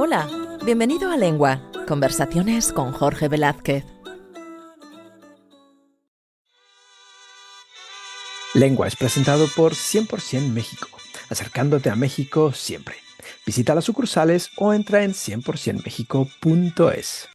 Hola, bienvenido a Lengua, conversaciones con Jorge Velázquez. Lengua es presentado por 100% México, acercándote a México siempre. Visita las sucursales o entra en 100%mexico.es.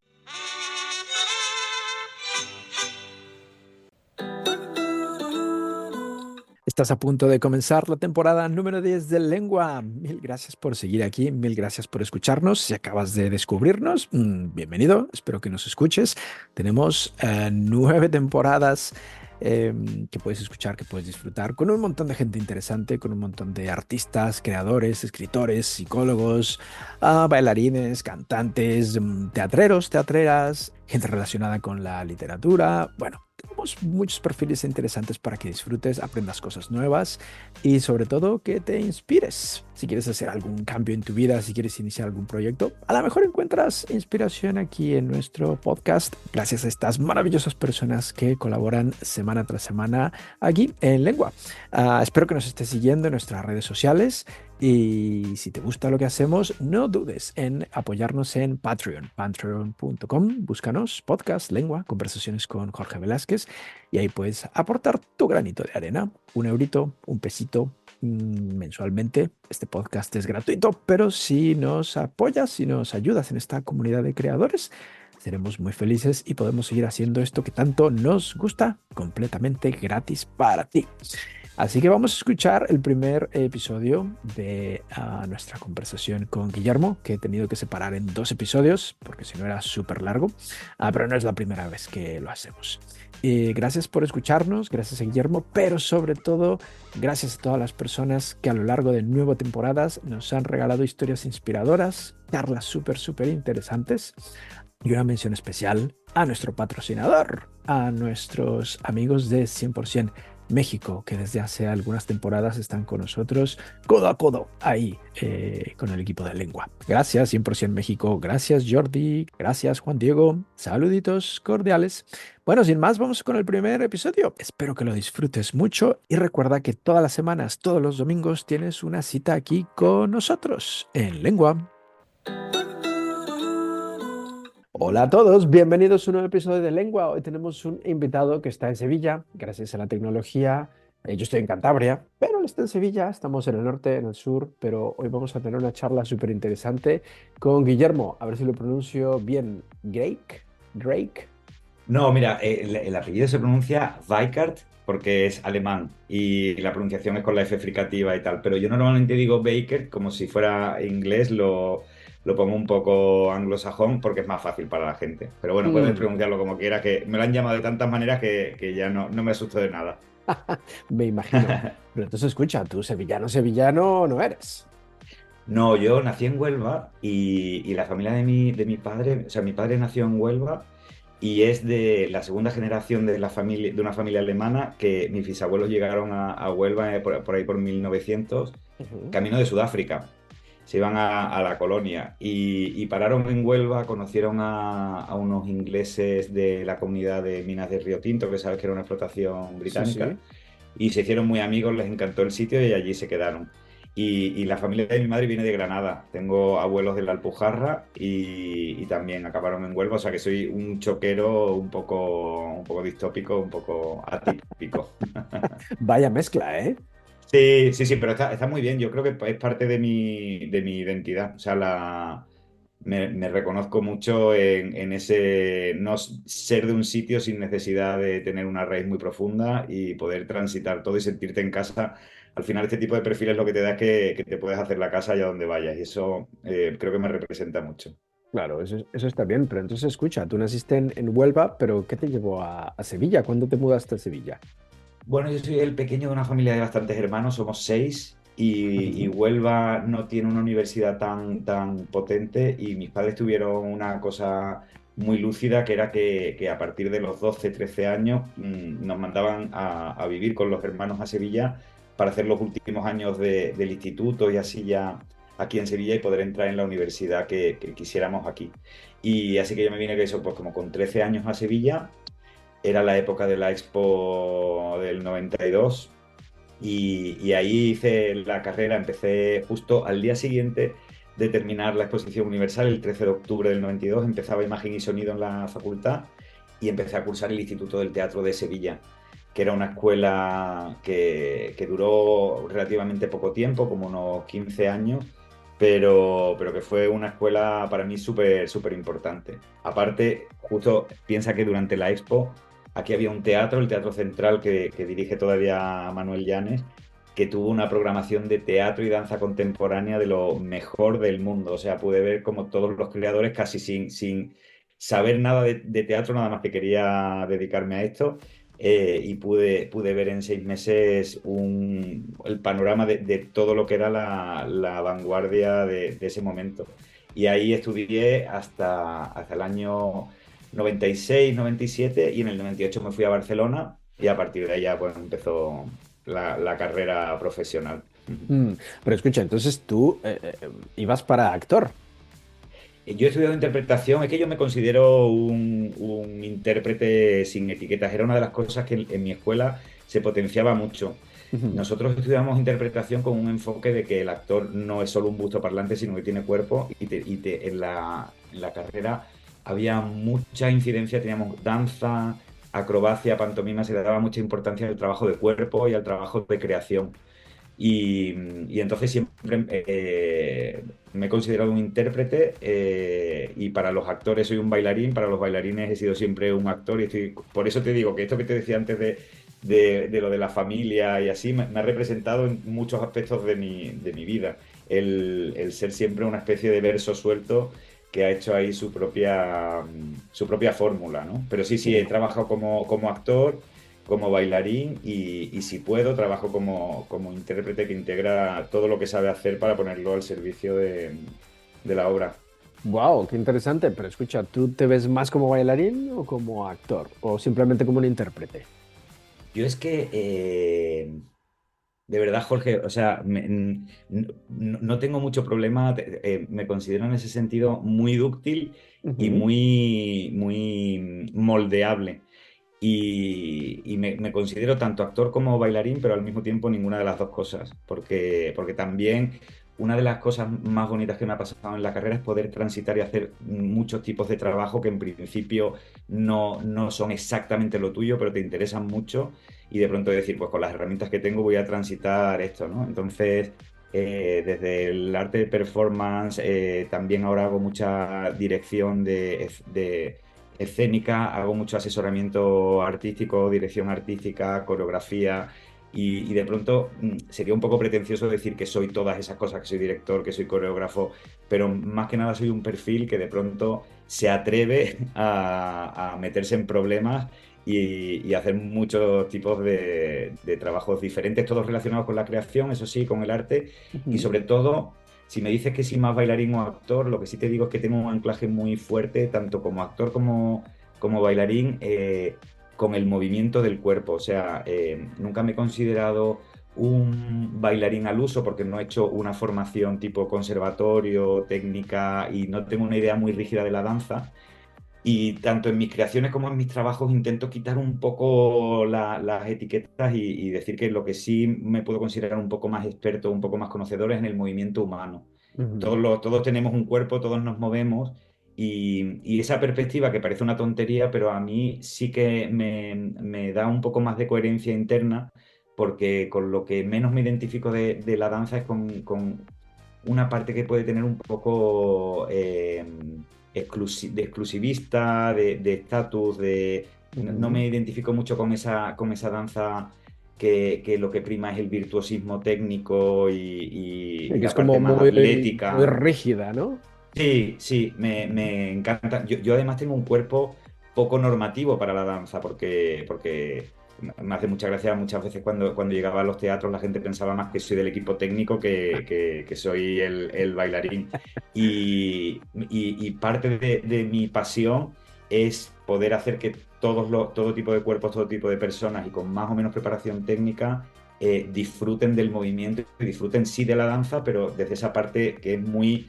Estás a punto de comenzar la temporada número 10 de Lengua. Mil gracias por seguir aquí, mil gracias por escucharnos. Si acabas de descubrirnos, bienvenido, espero que nos escuches. Tenemos 9 temporadas que puedes escuchar, que puedes disfrutar, con un montón de gente interesante, con un montón de artistas, creadores, escritores, psicólogos, bailarines, cantantes, teatreros, teatreras, gente relacionada con la literatura. Bueno, tenemos muchos perfiles interesantes para que disfrutes, aprendas cosas nuevas y sobre todo que te inspires. Si quieres hacer algún cambio en tu vida, si quieres iniciar algún proyecto, a lo mejor encuentras inspiración aquí en nuestro podcast gracias a estas maravillosas personas que colaboran semana tras semana aquí en Lengua. Espero que nos estés siguiendo en nuestras redes sociales. Y si te gusta lo que hacemos, no dudes en apoyarnos en Patreon, patreon.com, búscanos, podcast, lengua, conversaciones con Jorge Velázquez, y ahí puedes aportar tu granito de arena, un eurito, un pesito mensualmente. Este podcast es gratuito, pero si nos apoyas, si nos ayudas en esta comunidad de creadores, seremos muy felices y podemos seguir haciendo esto que tanto nos gusta, completamente gratis para ti. Así que vamos a escuchar el primer episodio de nuestra conversación con Guillermo, que he tenido que separar en 2 episodios, porque si no era súper largo, pero no es la primera vez que lo hacemos. Gracias por escucharnos, gracias a Guillermo, pero sobre todo gracias a todas las personas que a lo largo de 9 temporadas nos han regalado historias inspiradoras, charlas súper interesantes, y una mención especial a nuestro patrocinador, a nuestros amigos de 100% México, que desde hace algunas temporadas están con nosotros codo a codo ahí con el equipo de Lengua. Gracias 100% México, gracias Jordi, gracias Juan Diego, saluditos cordiales. Bueno, sin más, vamos con el primer episodio. Espero que lo disfrutes mucho y recuerda que todas las semanas, todos los domingos, tienes una cita aquí con nosotros en Lengua. Hola a todos, bienvenidos a un nuevo episodio de Lengua. Hoy tenemos un invitado que está en Sevilla, gracias a la tecnología. Yo estoy en Cantabria, pero él está en Sevilla, estamos en el norte, en el sur, pero hoy vamos a tener una charla súper interesante con Guillermo, a ver si lo pronuncio bien. Drake. No, mira, el apellido se pronuncia Weikart porque es alemán y la pronunciación es con la F fricativa y tal, pero yo normalmente digo Baker como si fuera inglés, lo pongo un poco anglosajón porque es más fácil para la gente. Pero bueno, puedes Mm, pronunciarlo como quieras, que me lo han llamado de tantas maneras que ya no me asusto de nada. me imagino. Pero entonces escucha, tú sevillano no eres. No, yo nací en Huelva y la familia de mi padre, o sea, mi padre nació en Huelva y es de la segunda generación de la familia, de una familia alemana que mis bisabuelos llegaron a Huelva por ahí por 1900, Ujú. camino de Sudáfrica. Se iban a la colonia y pararon en Huelva, conocieron a unos ingleses de la comunidad de minas de Río Tinto, que sabes que era una explotación Sí, británica, sí. y se hicieron muy amigos, les encantó el sitio y allí se quedaron. Y la familia de mi madre viene de Granada. Tengo abuelos de la Alpujarra y también acabaron en Huelva, o sea que soy un choquero un poco distópico, un poco atípico. Vaya mezcla, ¿eh? Sí, sí, sí, pero está muy bien. Yo creo que es parte de mi identidad. O sea, me reconozco mucho en ese no ser de un sitio sin necesidad de tener una raíz muy profunda y poder transitar todo y sentirte en casa. Al final, este tipo de perfil es lo que te da es que te puedes hacer la casa allá donde vayas. Y eso creo que me representa mucho. Claro, eso está bien, pero entonces escucha, tú naciste en Huelva, pero ¿qué te llevó a Sevilla? ¿Cuándo te mudaste a Sevilla? Bueno, yo soy el pequeño de una familia de bastantes hermanos, somos 6 y Ujú. Huelva no tiene una universidad tan potente y mis padres tuvieron una cosa muy lúcida que era que a partir de los 12 13 años nos mandaban a vivir con los hermanos a Sevilla para hacer los últimos años del instituto y así ya aquí en Sevilla y poder entrar en la universidad que quisiéramos aquí. Y así que yo me vine que eso, pues como con 13 años a Sevilla. Era la época de la Expo del 92 y ahí hice la carrera, empecé justo al día siguiente de terminar la exposición universal, el 13 de octubre del 92, empezaba imagen y sonido en la facultad y empecé a cursar el Instituto del Teatro de Sevilla, que era una escuela que duró relativamente poco tiempo, como unos 15 años, pero que fue una escuela para mí súper, súper importante. Aparte, justo piensa que durante la Expo aquí había un teatro, el Teatro Central, que dirige todavía Manuel Llanes, que tuvo una programación de teatro y danza contemporánea de lo mejor del mundo. O sea, pude ver como todos los creadores, casi sin saber nada de teatro, nada más que quería dedicarme a esto. Y pude ver en 6 meses el panorama de todo lo que era la vanguardia de ese momento. Y ahí estudié hasta el año 96, 97 y en el 98 me fui a Barcelona y a partir de ahí ya pues, empezó la carrera profesional. Mm, pero escucha, entonces tú ibas para actor. Yo he estudiado interpretación, es que yo me considero un intérprete sin etiquetas. Era una de las cosas que en mi escuela se potenciaba mucho. Ujú. Nosotros estudiamos interpretación con un enfoque de que el actor no es solo un busto parlante, sino que tiene cuerpo en la carrera había mucha incidencia, teníamos danza, acrobacia, pantomima, se le daba mucha importancia al trabajo de cuerpo y al trabajo de creación. Y, y entonces siempre me he considerado un intérprete y para los actores soy un bailarín, para los bailarines he sido siempre un actor y por eso te digo que esto que te decía antes de lo de la familia y así me ha representado en muchos aspectos de mi vida. El ser siempre una especie de verso suelto que ha hecho ahí su propia fórmula, ¿no? Pero sí, sí, he trabajado como actor, como bailarín y si puedo, trabajo como intérprete que integra todo lo que sabe hacer para ponerlo al servicio de la obra. Wow, qué interesante. Pero escucha, ¿tú te ves más como bailarín o como actor? ¿O simplemente como un intérprete? Yo es que, de verdad, Jorge, o sea, no tengo mucho problema, me considero en ese sentido muy dúctil y Ujú. muy, muy moldeable. Y me considero tanto actor como bailarín, pero al mismo tiempo ninguna de las dos cosas, porque también una de las cosas más bonitas que me ha pasado en la carrera es poder transitar y hacer muchos tipos de trabajo que en principio no son exactamente lo tuyo, pero te interesan mucho y de pronto decir, pues con las herramientas que tengo voy a transitar esto, ¿no? Entonces, desde el arte de performance, también ahora hago mucha dirección de escénica, hago mucho asesoramiento artístico, dirección artística, coreografía y de pronto sería un poco pretencioso decir que soy todas esas cosas, que soy director, que soy coreógrafo, pero más que nada soy un perfil que de pronto se atreve a meterse en problemas y hacer muchos tipos de trabajos diferentes, todos relacionados con la creación, eso sí, con el arte y Ujú. sobre todo si me dices que soy más bailarín o actor, lo que sí te digo es que tengo un anclaje muy fuerte, tanto como actor como bailarín, con el movimiento del cuerpo. O sea, nunca me he considerado un bailarín al uso porque no he hecho una formación tipo conservatorio, técnica y no tengo una idea muy rígida de la danza. Y tanto en mis creaciones como en mis trabajos intento quitar un poco las etiquetas y decir que lo que sí me puedo considerar un poco más experto, un poco más conocedor es en el movimiento humano. Ujú. Todos tenemos un cuerpo, todos nos movemos y esa perspectiva que parece una tontería, pero a mí sí que me da un poco más de coherencia interna porque con lo que menos me identifico de la danza es con una parte que puede tener un poco de exclusivista, de estatus, no Ujú. me identifico mucho con esa danza que lo que prima es el virtuosismo técnico Sí, y que es la como parte más muy atlética. rígida, ¿no? Sí, sí, me encanta. Yo además tengo un cuerpo poco normativo para la danza, porque me hace mucha gracia muchas veces cuando llegaba a los teatros la gente pensaba más que soy del equipo técnico que soy el bailarín. Y parte de mi pasión es poder hacer que todo tipo de cuerpos, todo tipo de personas y con más o menos preparación técnica disfruten del movimiento y disfruten sí de la danza, pero desde esa parte que es muy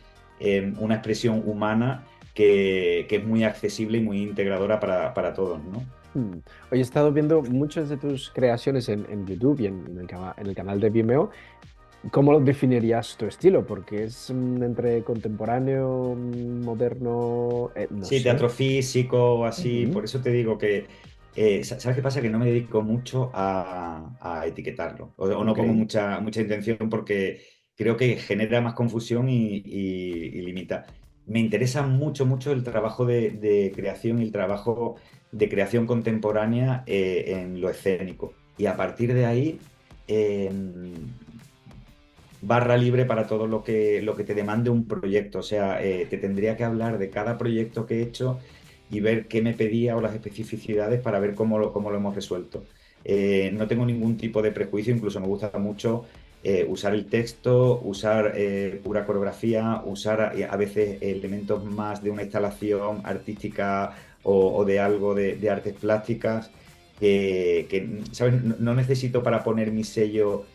una expresión humana que es muy accesible y muy integradora para todos, ¿no? Mm. Hoy he estado viendo muchas de tus creaciones en YouTube y en el canal de Vimeo. ¿Cómo definirías tu estilo? Porque es entre contemporáneo, moderno, no Sí, sé. teatro físico, así, Ujú. por eso te digo que, ¿sabes qué pasa? Que no me dedico mucho a etiquetarlo, o no Ok. pongo mucha intención porque creo que genera más confusión y limita. Me interesa mucho el trabajo de creación y el trabajo de creación contemporánea en lo escénico. Y a partir de ahí, eh, barra libre para todo lo que te demande un proyecto. O sea, te tendría que hablar de cada proyecto que he hecho y ver qué me pedía o las especificidades para ver cómo lo hemos resuelto. No tengo ningún tipo de prejuicio, incluso me gusta mucho usar el texto, usar pura coreografía, usar a veces elementos más de una instalación artística o de algo de artes plásticas ¿sabes? No necesito para poner mi sello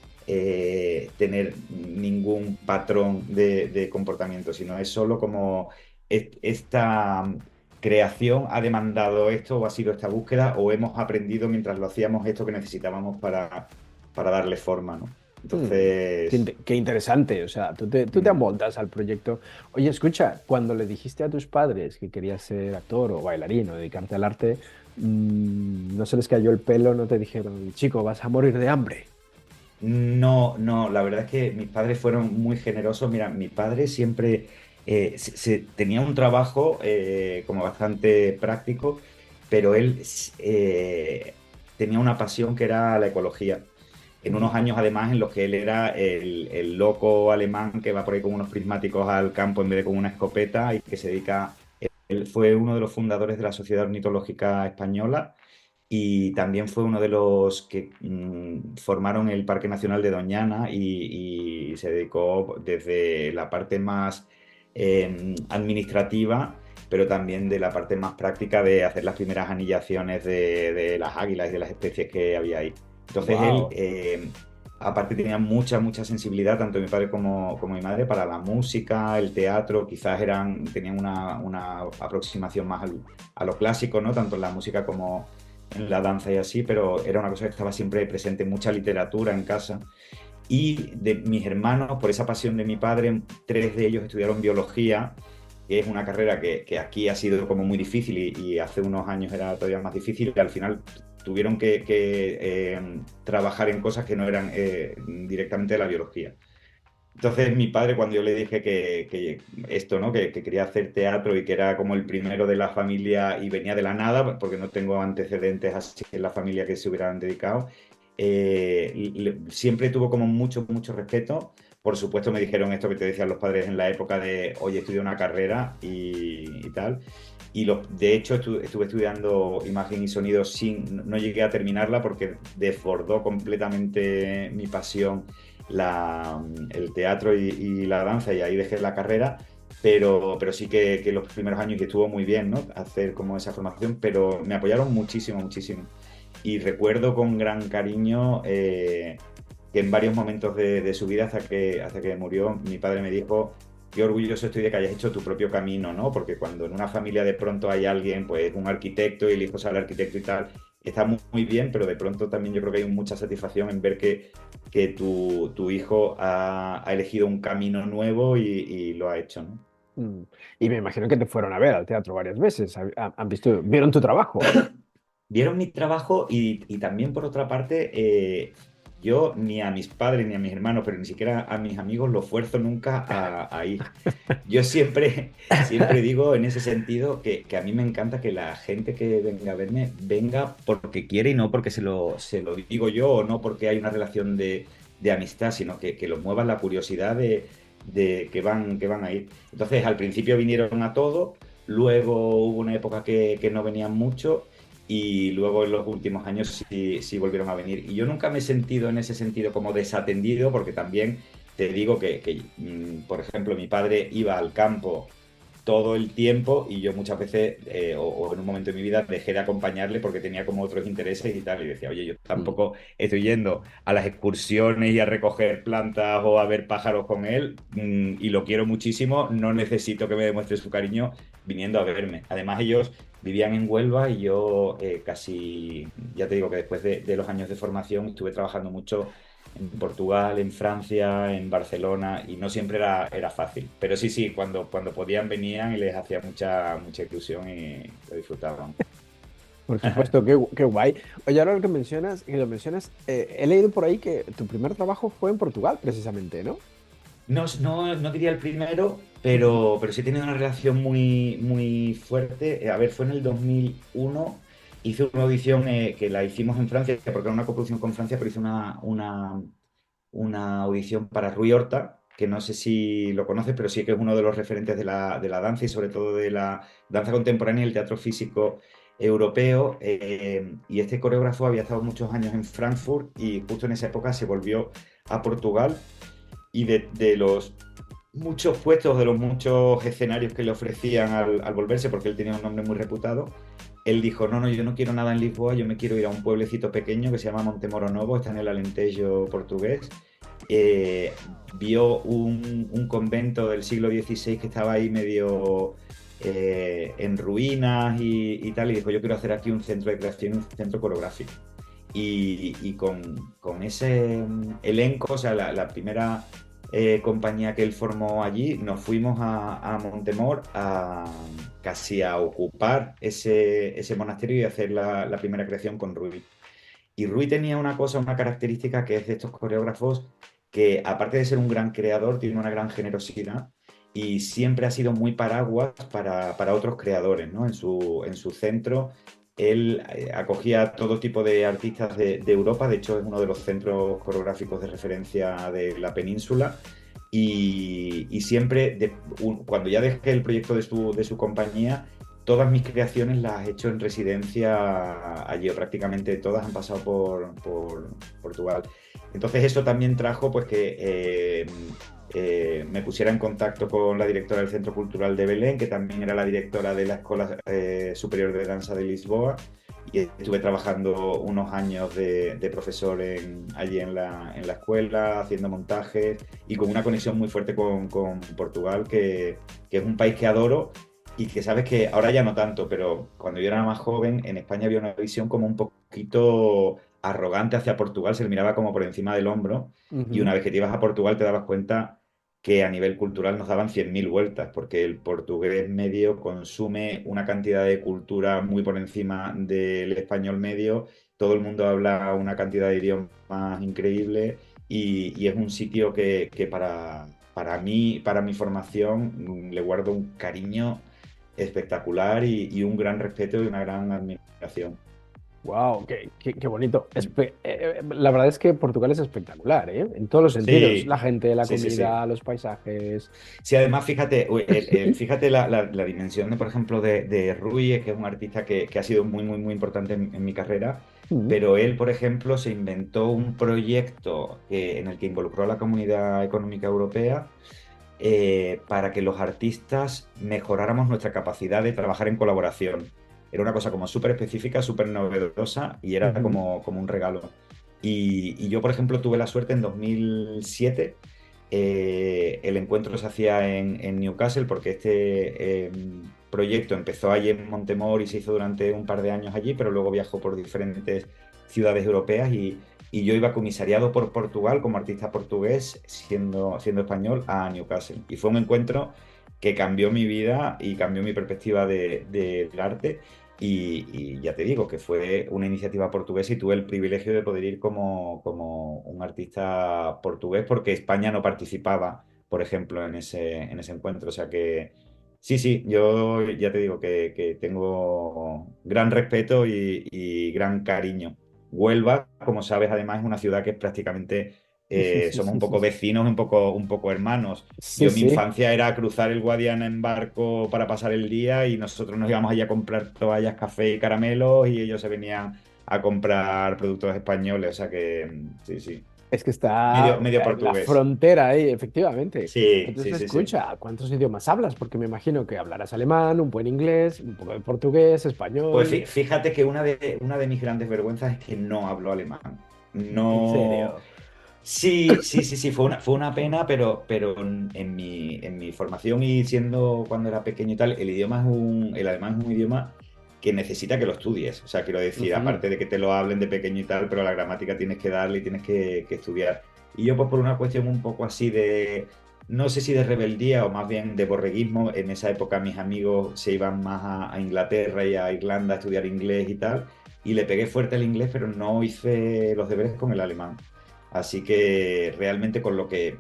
tener ningún patrón de comportamiento, sino es solo como esta creación ha demandado esto o ha sido esta búsqueda o hemos aprendido mientras lo hacíamos esto que necesitábamos para darle forma, ¿no? Mm, Entonces, qué interesante. O sea, tú te mm, amoldas al proyecto. Oye, escucha, cuando le dijiste a tus padres que querías ser actor o bailarín o dedicarte al arte, no se les cayó el pelo, no te dijeron, chico, vas a morir de hambre. no, no, la verdad es que mis padres fueron muy generosos. Mira, mi padre siempre tenía un trabajo como bastante práctico, pero él tenía una pasión que era la ecología. En Ujú. unos años, además, en los que él era el loco alemán que va por ahí con unos prismáticos al campo en vez de con una escopeta y que se dedica. Él fue uno de los fundadores de la Sociedad Ornitológica Española y también fue uno de los que formaron el Parque Nacional de Doñana y se dedicó desde la parte más administrativa, pero también de la parte más práctica de hacer las primeras anillaciones de las águilas y de las especies que había ahí. Entonces él, Wow. aparte tenía mucha sensibilidad, tanto mi padre como mi madre, para la música, el teatro, quizás tenían una aproximación más a lo clásico, ¿no? Tanto en la música como en la danza y así, pero era una cosa que estaba siempre presente, mucha literatura en casa. Y de mis hermanos, por esa pasión de mi padre, tres de ellos estudiaron biología, que es una carrera que aquí ha sido como muy difícil y hace unos años era todavía más difícil, y al final tuvieron que trabajar en cosas que no eran directamente de la biología. Entonces mi padre, cuando yo le dije que esto, ¿no? Que quería hacer teatro y que era como el primero de la familia y venía de la nada, porque no tengo antecedentes así en la familia que se hubieran dedicado, siempre tuvo como mucho respeto. Por supuesto me dijeron esto que te decían los padres en la época de, oye, estudia una carrera y tal. De hecho, estuve estudiando imagen y sonido no llegué a terminarla porque desbordó completamente mi pasión el teatro y la danza y ahí dejé la carrera, pero sí que los primeros años y estuvo muy bien, ¿no? Hacer como esa formación, pero me apoyaron muchísimo. Y recuerdo con gran cariño que en varios momentos de su vida hasta que murió, mi padre me dijo, qué orgulloso estoy de que hayas hecho tu propio camino, ¿no? Porque cuando en una familia de pronto hay alguien, pues un arquitecto y el hijo sale arquitecto y tal, está muy bien, pero de pronto también yo creo que hay mucha satisfacción en ver que tu hijo ha elegido un camino nuevo y lo ha hecho, ¿no? Mm. Y me imagino que te fueron a ver al teatro varias veces. Han visto, vieron tu trabajo. Vieron mi trabajo y también por otra parte, yo ni a mis padres ni a mis hermanos, pero ni siquiera a mis amigos los fuerzo nunca a ir. Yo siempre digo en ese sentido que a mí me encanta que la gente que venga a verme venga porque quiere y no porque se lo digo yo o no porque hay una relación de amistad, sino que los mueva la curiosidad de que van a ir. Entonces, al principio vinieron a todo, luego hubo una época que no venían mucho y luego en los últimos años sí volvieron a venir. Y yo nunca me he sentido en ese sentido como desatendido, porque también te digo que, por ejemplo, mi padre iba al campo todo el tiempo y yo muchas veces, o en un momento de mi vida, dejé de acompañarle porque tenía como otros intereses y tal. Y decía, oye, yo Mm. tampoco estoy yendo a las excursiones y a recoger plantas o a ver pájaros con él, y lo quiero muchísimo, no necesito que me demuestre su cariño viniendo a verme. Además, ellos vivían en Huelva y yo casi, ya te digo que después de los años de formación estuve trabajando mucho en Portugal, en Francia, en Barcelona, y no siempre era fácil. Pero sí, sí, cuando podían venían y les hacía mucha ilusión y lo disfrutaban. Por supuesto, qué guay. Oye, ahora lo que lo mencionas, he leído por ahí que tu primer trabajo fue en Portugal, precisamente, ¿no? No, no diría el primero, Ujú. pero sí he tenido una relación muy fuerte. A ver, fue en el 2001. Hice una audición que la hicimos en Francia, porque era una coproducción con Francia, pero hice una audición para Rui Horta, que no sé si lo conoces, pero sí que es uno de los referentes de la danza y sobre todo de la danza contemporánea y el teatro físico europeo. Y este coreógrafo había estado muchos años en Frankfurt y justo en esa época se volvió a Portugal y de los muchos puestos, de los muchos escenarios que le ofrecían al volverse, porque él tenía un nombre muy reputado, él dijo, no, no, yo no quiero nada en Lisboa, yo me quiero ir a un pueblecito pequeño que se llama Montemoro Novo, está en el Alentejo portugués. Eh, Vio un convento del siglo XVI que estaba ahí medio en ruinas y tal, y dijo, yo quiero hacer aquí un centro de creación, un centro coreográfico. Y con ese elenco, o sea, la primera compañía que él formó allí, nos fuimos a Montemor casi a ocupar ese monasterio y hacer la primera creación con Rui. Y Rui tenía una cosa, una característica que es de estos coreógrafos que aparte de ser un gran creador, tiene una gran generosidad y siempre ha sido muy paraguas para otros creadores, ¿no? En su centro él acogía todo tipo de artistas de Europa, de hecho es uno de los centros coreográficos de referencia de la península y siempre, cuando ya dejé el proyecto de su compañía, todas mis creaciones las he hecho en residencia allí, o prácticamente todas han pasado por Portugal. Entonces eso también trajo pues que me pusiera en contacto con la directora del Centro Cultural de Belén, que también era la directora de la Escuela Superior de Danza de Lisboa, y estuve trabajando unos años de profesor allí en la escuela, haciendo montajes y con una conexión muy fuerte con Portugal, que es un país que adoro y que sabes que ahora ya no tanto, pero cuando yo era más joven en España había una visión como un poquito arrogante hacia Portugal, se le miraba como por encima del hombro y Ujú. una vez que te ibas a Portugal te dabas cuenta que a nivel cultural nos daban 100.000 vueltas, porque el portugués medio consume una cantidad de cultura muy por encima del español medio, todo el mundo habla una cantidad de idiomas increíble y es un sitio que para mí, para mi formación, le guardo un cariño espectacular y un gran respeto y una gran admiración. Wow, qué bonito. La verdad es que Portugal es espectacular, ¿eh? En todos los sentidos. Sí, La gente, la sí, sí, sí. comida, los paisajes. Sí, además, fíjate, fíjate la dimensión, por ejemplo, de Rui, que es un artista que ha sido muy importante en mi carrera, Mm. pero él, por ejemplo, se inventó un proyecto en el que involucró a la Comunidad Económica Europea para que los artistas mejoráramos nuestra capacidad de trabajar en colaboración. Era una cosa como súper específica, súper novedosa y era Ujú. como un regalo. Y yo, por ejemplo, tuve la suerte en 2007. El encuentro se hacía en Newcastle porque este proyecto empezó allí en Montemor y se hizo durante un par de años allí, pero luego viajó por diferentes ciudades europeas y yo iba comisariado por Portugal como artista portugués, siendo español, a Newcastle. Y fue un encuentro que cambió mi vida y cambió mi perspectiva del arte. Y ya te digo que fue una iniciativa portuguesa y tuve el privilegio de poder ir como un artista portugués porque España no participaba, por ejemplo, en ese encuentro. O sea que sí, sí, yo ya te digo que tengo gran respeto y gran cariño. Huelva, como sabes, además es una ciudad que es prácticamente somos un poco vecinos, un poco hermanos. Sí, Yo en mi sí. infancia era cruzar el Guadiana en barco para pasar el día y nosotros nos íbamos allí a comprar toallas, café y caramelos y ellos se venían a comprar productos españoles. O sea que sí, sí. Es que está Medio en la portugués. frontera ahí, efectivamente. Sí, Entonces, sí, sí, sí. escucha, ¿cuántos idiomas hablas? Porque me imagino que hablarás alemán, un buen inglés, un poco de portugués, Pues español. fíjate que una de mis grandes vergüenzas es que no hablo alemán. ¿En No. serio? Sí, sí, sí, sí, fue una pena, pero en mi formación y siendo cuando era pequeño y tal, el alemán es un idioma que necesita que lo estudies. O sea, quiero decir, aparte de que te lo hablen de pequeño y tal, pero la gramática tienes que darle y tienes que estudiar. Y yo, pues por una cuestión un poco así de, no sé si de rebeldía o más bien de borreguismo, en esa época mis amigos se iban más a Inglaterra y a Irlanda a estudiar inglés y tal, y le pegué fuerte al inglés, pero no hice los deberes con el alemán. Así que realmente con lo que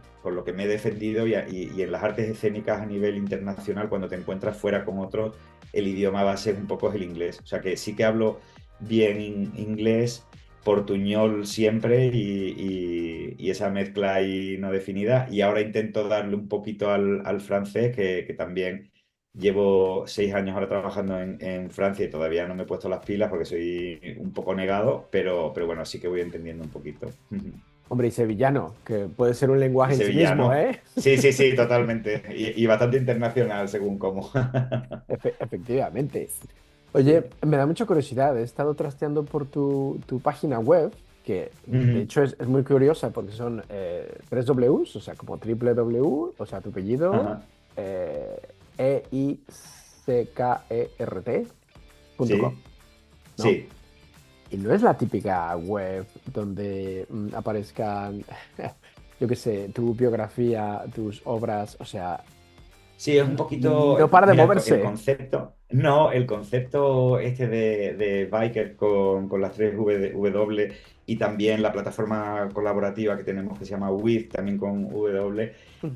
me he defendido y en las artes escénicas a nivel internacional, cuando te encuentras fuera con otros, el idioma base un poco es el inglés. O sea que sí que hablo bien inglés, portuñol siempre y esa mezcla ahí no definida. Y ahora intento darle un poquito al francés, que también llevo 6 años ahora trabajando en Francia y todavía no me he puesto las pilas porque soy un poco negado, pero bueno, sí que voy entendiendo un poquito. Hombre, y sevillano, que puede ser un Y lenguaje en sí mismo, sevillano. ¿eh? Sí, sí, sí, totalmente. Y bastante internacional, según cómo. Efectivamente. Oye, Sí. me da mucha curiosidad. He estado trasteando por tu página web, que de Ujú. hecho es muy curiosa porque son tres Ws, o sea, como triple W, o sea, tu apellido, Ajá. eh, eickert.com, Sí, ¿no? sí. Y no es la típica web donde aparezcan, yo qué sé, tu biografía, tus obras, o sea, Sí, es un poquito. no para de Mira, el moverse. concepto. No, el concepto este de Biker con las tres W y también la plataforma colaborativa que tenemos que se llama With, también con W, Ujú.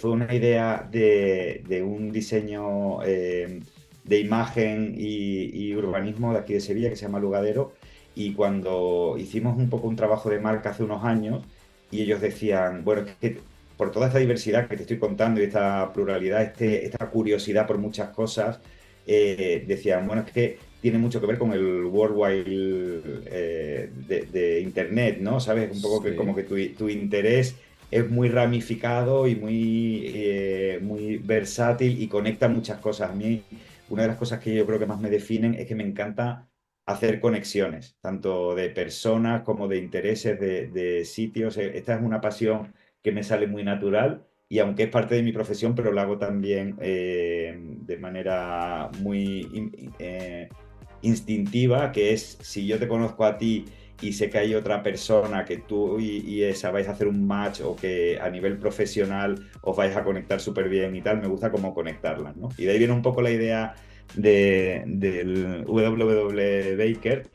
fue una idea de un diseño de imagen y urbanismo de aquí de Sevilla que se llama Lugadero. Y cuando hicimos un poco un trabajo de marca hace unos años, y ellos decían, bueno, es que por toda esta diversidad que te estoy contando y esta pluralidad, esta curiosidad por muchas cosas, decían, bueno, es que tiene mucho que ver con el World Wide de Internet, ¿no? ¿Sabes? Un poco que como Sí. que tu interés es muy ramificado y muy versátil y conecta muchas cosas. A mí, una de las cosas que yo creo que más me definen es que me encanta hacer conexiones, tanto de personas como de intereses, de sitios. Esta es una pasión que me sale muy natural y aunque es parte de mi profesión, pero lo hago también de manera muy instintiva, que es si yo te conozco a ti y sé que hay otra persona que tú y esa vais a hacer un match o que a nivel profesional os vais a conectar súper bien y tal, me gusta cómo conectarlas, ¿no? Y de ahí viene un poco la idea del WW Baker,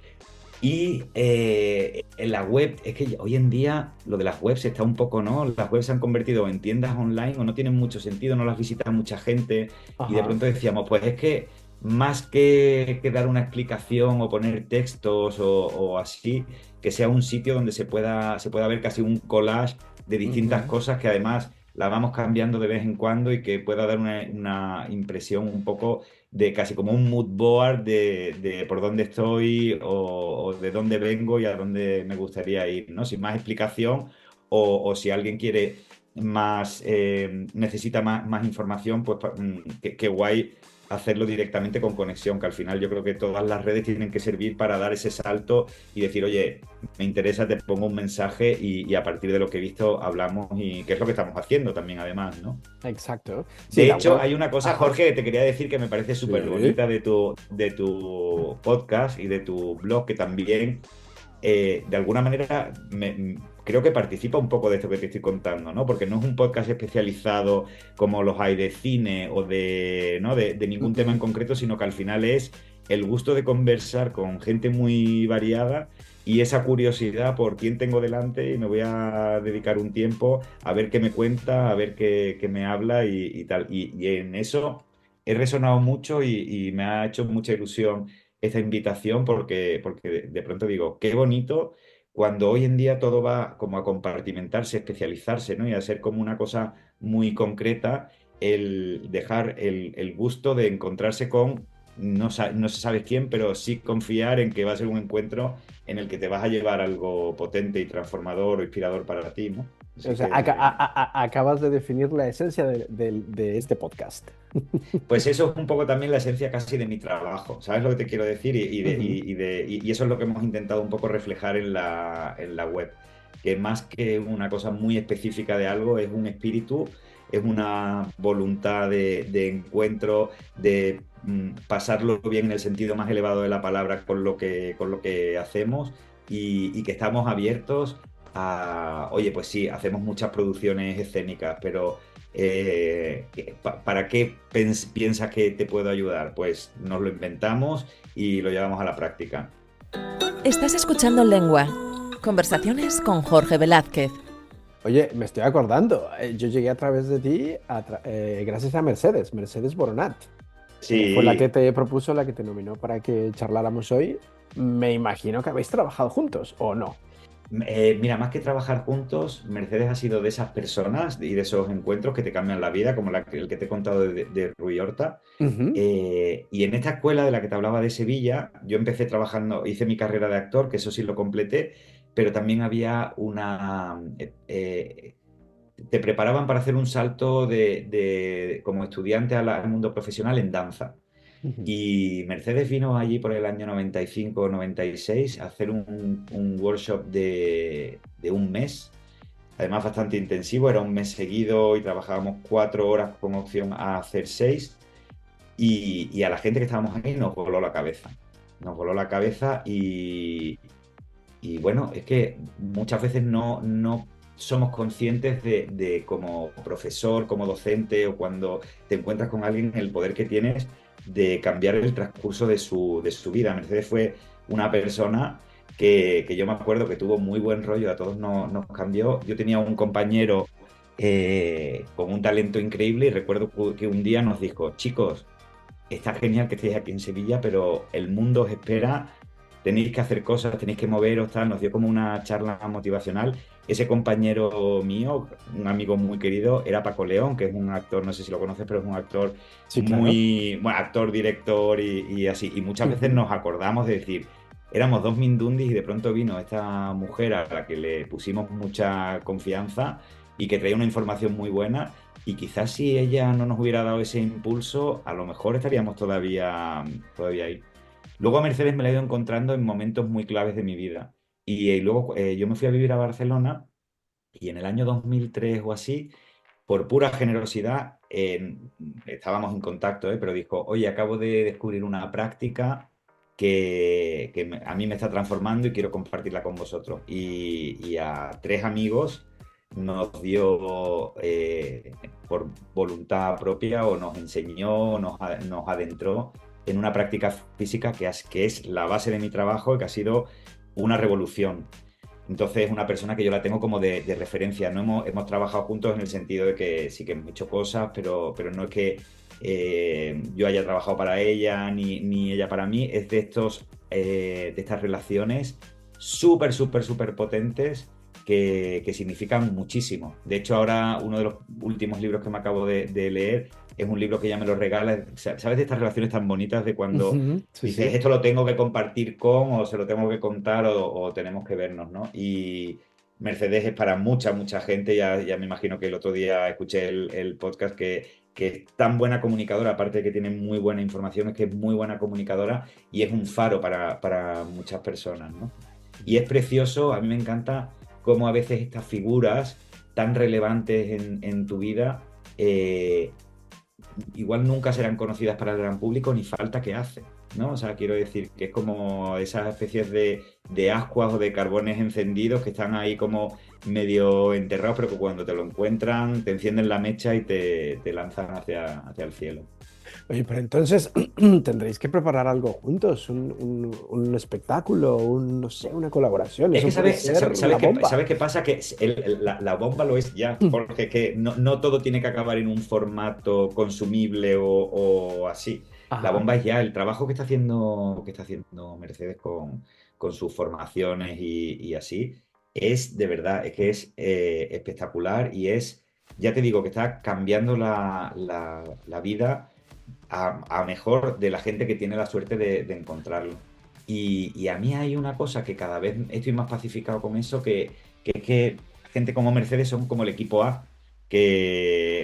y en la web, es que hoy en día lo de las webs está un poco, ¿no? Las webs se han convertido en tiendas online o no tienen mucho sentido, no las visita mucha gente y de Ajá. pronto decíamos, pues es que más que dar una explicación o poner textos o así, que sea un sitio donde se pueda ver casi un collage de distintas Ujú. cosas que además la vamos cambiando de vez en cuando y que pueda dar una impresión un poco de casi como un mood board de por dónde estoy o de dónde vengo y a dónde me gustaría ir, ¿no? Sin más explicación o si alguien quiere más, necesita más información, pues qué guay hacerlo directamente con conexión, que al final yo creo que todas las redes tienen que servir para dar ese salto y decir, oye, me interesa, te pongo un mensaje y a partir de lo que he visto hablamos y que es lo que estamos haciendo también además, ¿no? Exacto. Sí, De la hecho, web. hay una cosa, Ajá. Jorge, que te quería decir que me parece súper Sí. bonita de tu podcast y de tu blog, que también, de alguna manera, creo que participa un poco de esto que te estoy contando, ¿no? Porque no es un podcast especializado como los hay de cine o ¿no? de ningún tema en Ujú. concreto, sino que al final es el gusto de conversar con gente muy variada y esa curiosidad por quién tengo delante y me voy a dedicar un tiempo a ver qué me cuenta, a ver qué me habla y tal. Y en eso he resonado mucho y me ha hecho mucha ilusión esta invitación porque de pronto digo, qué bonito cuando hoy en día todo va como a compartimentarse, especializarse, ¿no? Y a ser como una cosa muy concreta, el dejar el gusto de encontrarse con, no se sabe quién, pero sí confiar en que va a ser un encuentro en el que te vas a llevar algo potente y transformador o inspirador para ti, ¿no? O Así sea, que, acabas de definir la esencia de este podcast. pues eso es un poco también la esencia casi de mi trabajo, ¿sabes lo que te quiero decir? Ujú. Y eso es lo que hemos intentado un poco reflejar en la web, que más que una cosa muy específica de algo, es un espíritu, es una voluntad de encuentro, de pasarlo bien en el sentido más elevado de la palabra con lo que hacemos y que estamos abiertos a, oye, pues sí, hacemos muchas producciones escénicas, pero ¿para qué piensas que te puedo ayudar? Pues nos lo inventamos y lo llevamos a la práctica. Estás escuchando Lengua. Conversaciones con Jorge Velázquez. Oye, me estoy acordando, yo llegué a través de ti gracias a Mercedes Boronat. Fue la que Sí. te propuso, la que te nominó para que charláramos hoy. Me imagino que habéis trabajado juntos, ¿o no? Mira, más que trabajar juntos, Mercedes ha sido de esas personas y de esos encuentros que te cambian la vida, como el que te he contado de Rui Horta. Ujú, Y en esta escuela de la que te hablaba de Sevilla, yo empecé trabajando, hice mi carrera de actor, que eso sí lo completé, pero también había te preparaban para hacer un salto como estudiante al mundo profesional en danza. ujú. Y Mercedes vino allí por el año 95 o 96 a hacer un workshop de un mes, además bastante intensivo, era un mes seguido y trabajábamos 4 horas con opción a hacer 6 y a la gente que estábamos ahí nos voló la cabeza. Nos voló la cabeza y bueno, es que muchas veces no somos conscientes de como profesor, como docente o cuando te encuentras con alguien el poder que tienes de cambiar el transcurso de su vida. Mercedes fue una persona que yo me acuerdo que tuvo muy buen rollo, a todos nos cambió. Yo tenía un compañero con un talento increíble y recuerdo que un día nos dijo, chicos, está genial que estéis aquí en Sevilla, pero el mundo os espera, tenéis que hacer cosas, tenéis que moveros, tal. Nos dio como una charla motivacional. Ese compañero mío, un amigo muy querido, era Paco León, que es un actor, no sé si lo conoces, pero es un actor Sí, claro. muy, bueno, actor, director y así. Y muchas veces Ujú. nos acordamos de decir, éramos dos mindundis y de pronto vino esta mujer a la que le pusimos mucha confianza y que traía una información muy buena y quizás si ella no nos hubiera dado ese impulso, a lo mejor estaríamos todavía ahí. Luego a Mercedes me la he ido encontrando en momentos muy claves de mi vida. Y luego yo me fui a vivir a Barcelona y en el año 2003 o así, por pura generosidad, estábamos en contacto, pero dijo, oye, acabo de descubrir una práctica que a mí me está transformando y quiero compartirla con vosotros. Y a 3 amigos nos dio por voluntad propia o nos enseñó, nos adentró en una práctica física que es la base de mi trabajo y que ha sido una revolución. Entonces es una persona que yo la tengo como de referencia. No hemos trabajado juntos en el sentido de que sí que hemos hecho cosas, pero no es que yo haya trabajado para ella ni ella para mí. Es de estas relaciones súper, súper, súper potentes que significan muchísimo. De hecho, ahora uno de los últimos libros que me acabo de leer es un libro que ella me lo regala. ¿Sabes de estas relaciones tan bonitas de cuando Ujú, sí, dices, sí. esto lo tengo que compartir con, o se lo tengo que contar, o tenemos que vernos, ¿no? Y Mercedes es para mucha, mucha gente. Ya me imagino que el otro día escuché el podcast que es tan buena comunicadora, aparte de que tiene muy buena información, es que es muy buena comunicadora y es un faro para muchas personas, ¿no? Y es precioso, a mí me encanta cómo a veces estas figuras tan relevantes en tu vida eh, igual nunca serán conocidas para el gran público ni falta que hace, ¿no? O sea, quiero decir que es como esas especies de ascuas o de carbones encendidos que están ahí como medio enterrados, pero que cuando te lo encuentran te encienden la mecha y te lanzan hacia el cielo. Oye, pero entonces tendréis que preparar algo juntos, un espectáculo, no sé, una colaboración. Es que Eso puede sabes, ser la sabes, qué, bomba. sabes qué pasa, que la bomba lo es ya, porque es que no todo tiene que acabar en un formato consumible o así. La Ajá. bomba es ya el trabajo que está haciendo Mercedes con sus formaciones y así. Es de verdad, es que es espectacular y ya te digo, que está cambiando la vida a mejor de la gente que tiene la suerte de encontrarlo. Y a mí hay una cosa que cada vez estoy más pacificado con eso, que es que gente como Mercedes son como el equipo A,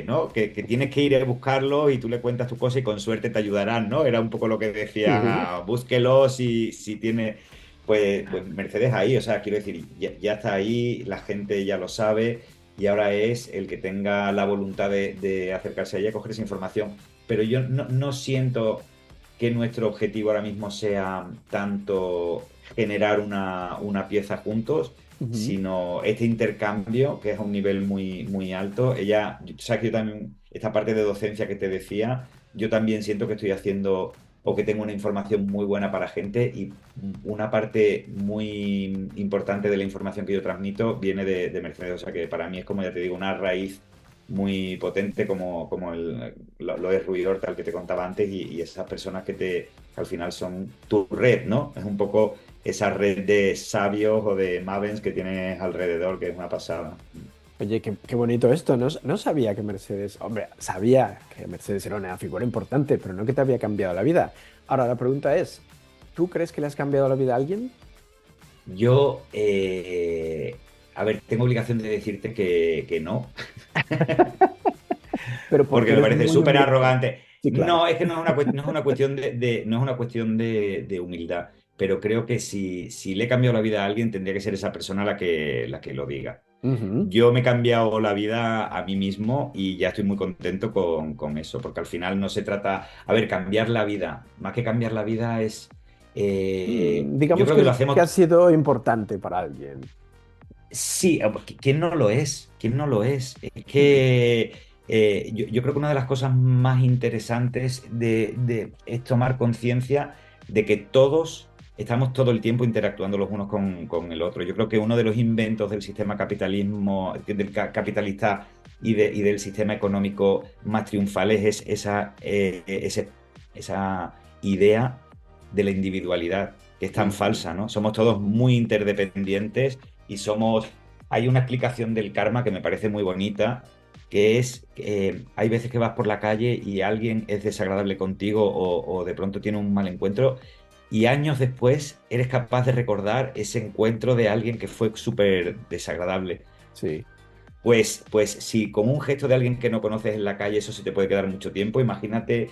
¿no? Que tienes que ir a buscarlo y tú le cuentas tu cosa y con suerte te ayudarán, ¿no? Era un poco lo que decían, búsquelo si tiene. Pues Mercedes ahí, o sea, quiero decir, ya está ahí, la gente ya lo sabe y ahora es el que tenga la voluntad de acercarse a ella y coger esa información. Pero yo no siento que nuestro objetivo ahora mismo sea tanto generar una pieza juntos, Ujú. sino este intercambio, que es a un nivel muy, muy alto. Sabes que yo también, esta parte de docencia que te decía, yo también siento que estoy haciendo o que tengo una información muy buena para gente y una parte muy importante de la información que yo transmito viene de Mercedes. O sea que para mí es como, ya te digo, una raíz muy potente como lo es Ruidor, tal que te contaba antes, y esas personas que al final son tu red, ¿no? Es un poco esa red de sabios o de mavens que tienes alrededor, que es una pasada. Oye, qué bonito esto. No, no sabía que Mercedes, hombre, sabía que Mercedes era una figura importante, pero no que te había cambiado la vida. Ahora, la pregunta es, ¿tú crees que le has cambiado la vida a alguien? Yo, a ver, tengo obligación de decirte que no, Pero porque porque me eres parece muy súper humilde. arrogante. Sí, claro. No, es que no es una cuestión no es una cuestión de humildad, pero creo que si le he cambiado la vida a alguien, tendría que ser esa persona la que lo diga. Ujú. Yo me he cambiado la vida a mí mismo y ya estoy muy contento con eso, porque al final no se trata, a ver, cambiar la vida, más que cambiar la vida es, yo Digamos creo que lo que hacemos, ha sido importante para alguien. sí, ¿quién no lo es? ¿Quién no lo es? Es Mm. que yo creo que una de las cosas más interesantes es tomar conciencia de que todos estamos todo el tiempo interactuando los unos con el otro. Yo creo que uno de los inventos del sistema capitalismo, capitalista y del sistema económico más triunfales es esa idea de la individualidad, que es tan Ujú. falsa, ¿no? Somos todos muy interdependientes y hay una explicación del karma que me parece muy bonita, que es que hay veces que vas por la calle y alguien es desagradable contigo o de pronto tiene un mal encuentro y años después eres capaz de recordar ese encuentro de alguien que fue súper desagradable. Sí. Pues si con un gesto de alguien que no conoces en la calle eso se te puede quedar mucho tiempo, imagínate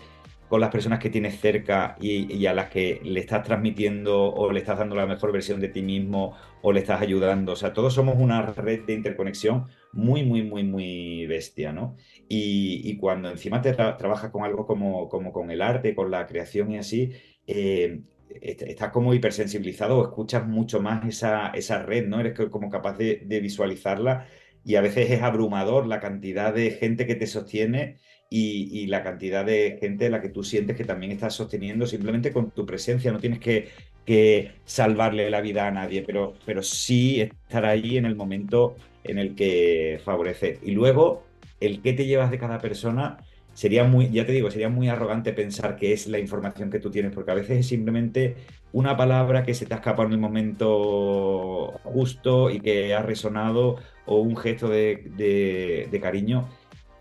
con las personas que tienes cerca y a las que le estás transmitiendo o le estás dando la mejor versión de ti mismo o le estás ayudando. O sea, todos somos una red de interconexión muy, muy, muy, muy bestia, ¿no? Y cuando encima trabajas con algo como con el arte, con la creación y así, estás como hipersensibilizado o escuchas mucho más esa red, ¿no? Eres como capaz de visualizarla y a veces es abrumador la cantidad de gente que te sostiene y la cantidad de gente a la que tú sientes que también estás sosteniendo simplemente con tu presencia. No tienes que salvarle la vida a nadie, pero sí estar ahí en el momento en el que favorece. Y luego, el qué te llevas de cada persona sería muy, ya te digo, sería muy arrogante pensar que es la información que tú tienes, porque a veces es simplemente una palabra que se te ha escapado en el momento justo y que ha resonado o un gesto de cariño.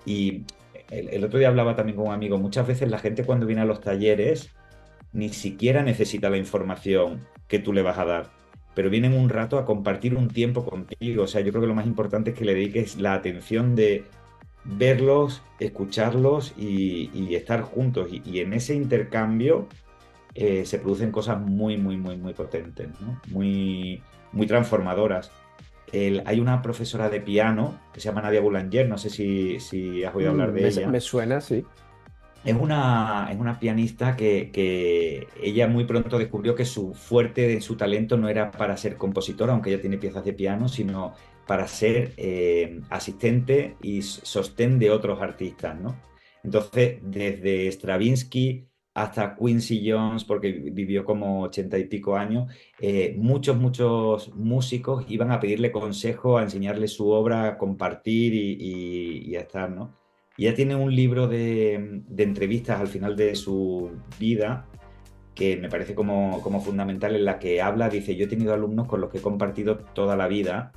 Y el otro día hablaba también con un amigo, muchas veces la gente cuando viene a los talleres ni siquiera necesita la información que tú le vas a dar, pero vienen un rato a compartir un tiempo contigo. O sea, yo creo que lo más importante es que le dediques la atención de verlos, escucharlos y estar juntos. Y en ese intercambio se producen cosas muy, muy, muy, muy potentes, ¿no? Muy, muy transformadoras. Hay una profesora de piano que se llama Nadia Boulanger, no sé si has oído hablar de Me ella. suena, sí. Es una pianista que ella muy pronto descubrió que su fuerte, su talento no era para ser compositora, aunque ella tiene piezas de piano, sino para ser asistente y sostén de otros artistas, ¿no? Entonces, desde Stravinsky hasta Quincy Jones, porque vivió como 80 y pico años, muchos músicos iban a pedirle consejo, a enseñarle su obra, a compartir y a estar, ¿no? Y ella tiene un libro de entrevistas al final de su vida que me parece como fundamental en la que habla, dice, yo he tenido alumnos con los que he compartido toda la vida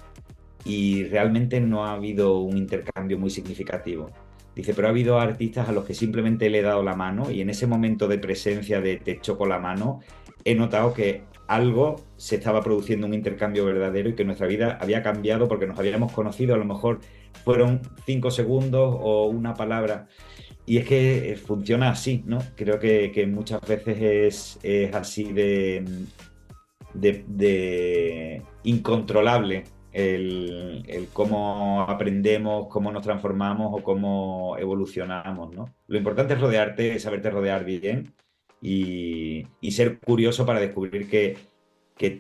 y realmente no ha habido un intercambio muy significativo. Dice, pero ha habido artistas a los que simplemente le he dado la mano y en ese momento de presencia de te choco la mano, he notado que algo se estaba produciendo un intercambio verdadero y que nuestra vida había cambiado porque nos habíamos conocido, a lo mejor fueron 5 segundos o una palabra. Y es que funciona así, ¿no? Creo que muchas veces es así de incontrolable el cómo aprendemos, cómo nos transformamos o cómo evolucionamos, ¿no? Lo importante es rodearte, es saberte rodear bien y ser curioso para descubrir que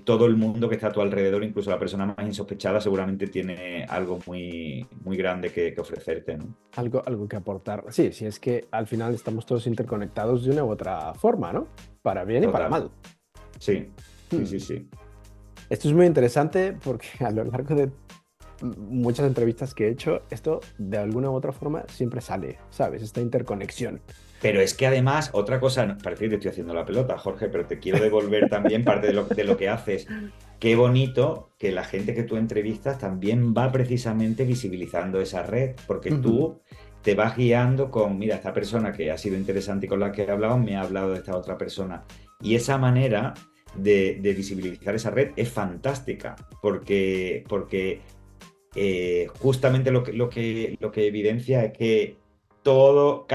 todo el mundo que está a tu alrededor, incluso la persona más insospechada, seguramente tiene algo muy, muy grande que ofrecerte, ¿no? Algo que aportar. Sí, sí, es que al final estamos todos interconectados de una u otra forma, ¿no? Para bien y para Total. mal. Sí, sí, Hmm. sí, sí. Esto es muy interesante porque a lo largo de muchas entrevistas que he hecho, esto de alguna u otra forma siempre sale, ¿sabes? Esta interconexión. Pero es que además, otra cosa, parece que te estoy haciendo la pelota, Jorge, pero te quiero devolver también parte de lo que haces. Qué bonito que la gente que tú entrevistas también va precisamente visibilizando esa red, porque Ujú, tú te vas guiando con, mira, esta persona que ha sido interesante y con la que he hablado, me ha hablado de esta otra persona. Y esa manera de visibilizar esa red es fantástica, porque justamente lo que evidencia es que todo,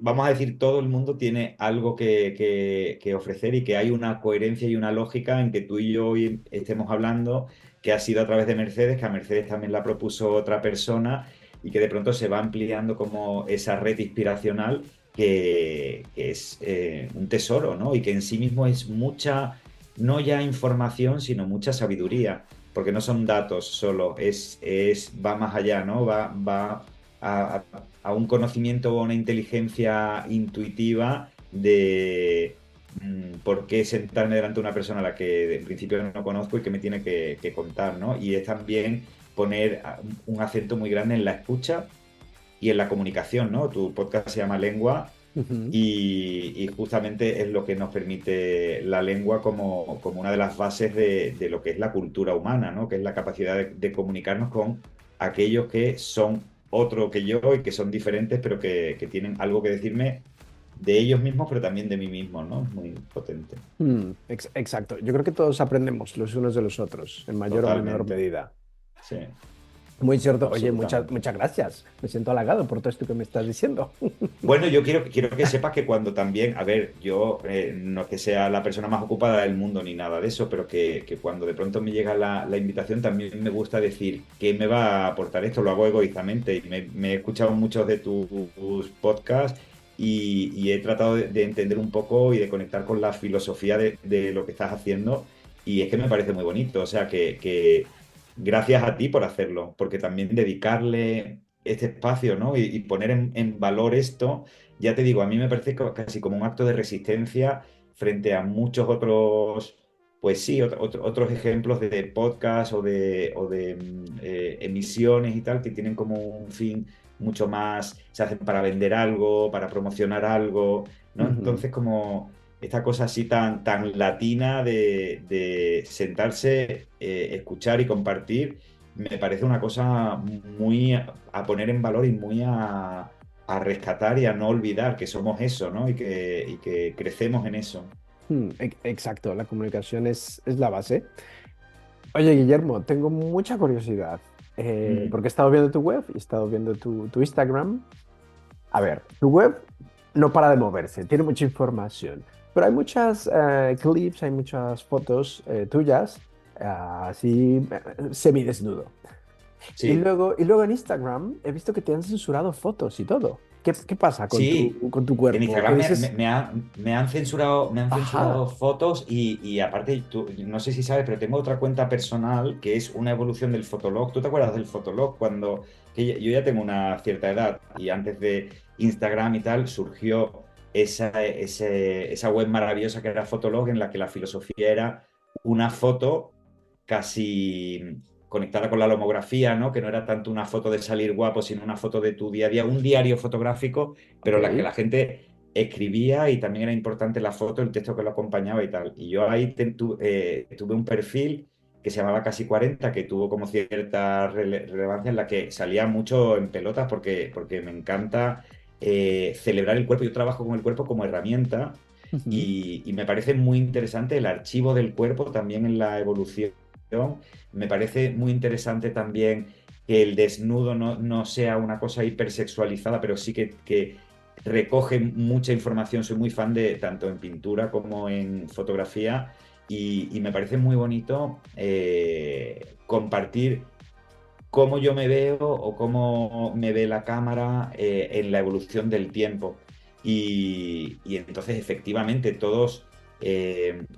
vamos a decir, todo el mundo tiene algo que ofrecer y que hay una coherencia y una lógica en que tú y yo hoy estemos hablando, que ha sido a través de Mercedes, que a Mercedes también la propuso otra persona y que de pronto se va ampliando como esa red inspiracional que es un tesoro, ¿no? Y que en sí mismo es mucha, no ya información, sino mucha sabiduría, porque no son datos solo, va más allá, ¿no? Va a, a un conocimiento o una inteligencia intuitiva de por qué sentarme delante de una persona a la que en principio no conozco y que me tiene que contar, ¿no? Y es también poner un acento muy grande en la escucha y en la comunicación, ¿no? Tu podcast se llama Lengua ujú. y justamente es lo que nos permite la lengua como una de las bases de lo que es la cultura humana, ¿no? Que es la capacidad de comunicarnos con aquellos que son otro que yo y que son diferentes, pero que tienen algo que decirme de ellos mismos, pero también de mí mismo, ¿no? Es muy potente. Exacto. Yo creo que todos aprendemos los unos de los otros, en mayor o menor Totalmente. medida. Sí, Muy cierto. Oye, muchas, absolutamente. muchas gracias. Me siento halagado por todo esto que me estás diciendo. Bueno, yo quiero que sepas que cuando también, a ver, yo no es que sea la persona más ocupada del mundo ni nada de eso, pero que cuando de pronto me llega la invitación también me gusta decir qué me va a aportar esto, lo hago egoístamente y me he escuchado muchos de tus podcasts y he tratado de entender un poco y de conectar con la filosofía de lo que estás haciendo y es que me parece muy bonito, o sea que gracias a ti por hacerlo, porque también dedicarle este espacio, ¿no? Y poner en valor esto, ya te digo, a mí me parece casi como un acto de resistencia frente a muchos otros, pues sí, otros ejemplos de podcast o de emisiones y tal, que tienen como un fin mucho más, se hacen para vender algo, para promocionar algo, ¿no? Ujú. Entonces, como esta cosa así tan latina de sentarse, escuchar y compartir me parece una cosa muy a poner en valor y muy a rescatar y a no olvidar que somos eso, ¿no? Y que crecemos en eso. Exacto, la comunicación es la base. Oye, Guillermo, tengo mucha curiosidad, Mm. porque he estado viendo tu web y he estado viendo tu Instagram. A ver, tu web no para de moverse, tiene mucha información, pero hay muchas clips, hay muchas fotos tuyas, así semidesnudo. Sí, Y luego en Instagram he visto que te han censurado fotos y todo. ¿Qué pasa sí. con tu En cuerpo? ¿Qué Instagram dices? me han censurado Ajá, fotos y aparte, no sé si sabes, pero tengo otra cuenta personal que es una evolución del Fotolog. ¿Tú te acuerdas del Fotolog? Yo ya tengo una cierta edad y antes de Instagram y tal surgió esa web maravillosa que era Fotolog en la que la filosofía era una foto casi conectada con la lomografía, ¿no? Que no era tanto una foto de salir guapo, sino una foto de tu día a día, un diario fotográfico, ok. pero en la que la gente escribía y también era importante la foto, el texto que lo acompañaba y tal. Y yo ahí tuve un perfil que se llamaba Casi 40, que tuvo como cierta relevancia en la que salía mucho en pelotas porque me encanta celebrar el cuerpo. Yo trabajo con el cuerpo como herramienta Ujú, y me parece muy interesante el archivo del cuerpo también en la evolución. Me parece muy interesante también que el desnudo no sea una cosa hipersexualizada, pero sí que recoge mucha información. Soy muy fan de tanto en pintura como en fotografía y me parece muy bonito compartir cómo yo me veo o cómo me ve la cámara en la evolución del tiempo. y entonces efectivamente todos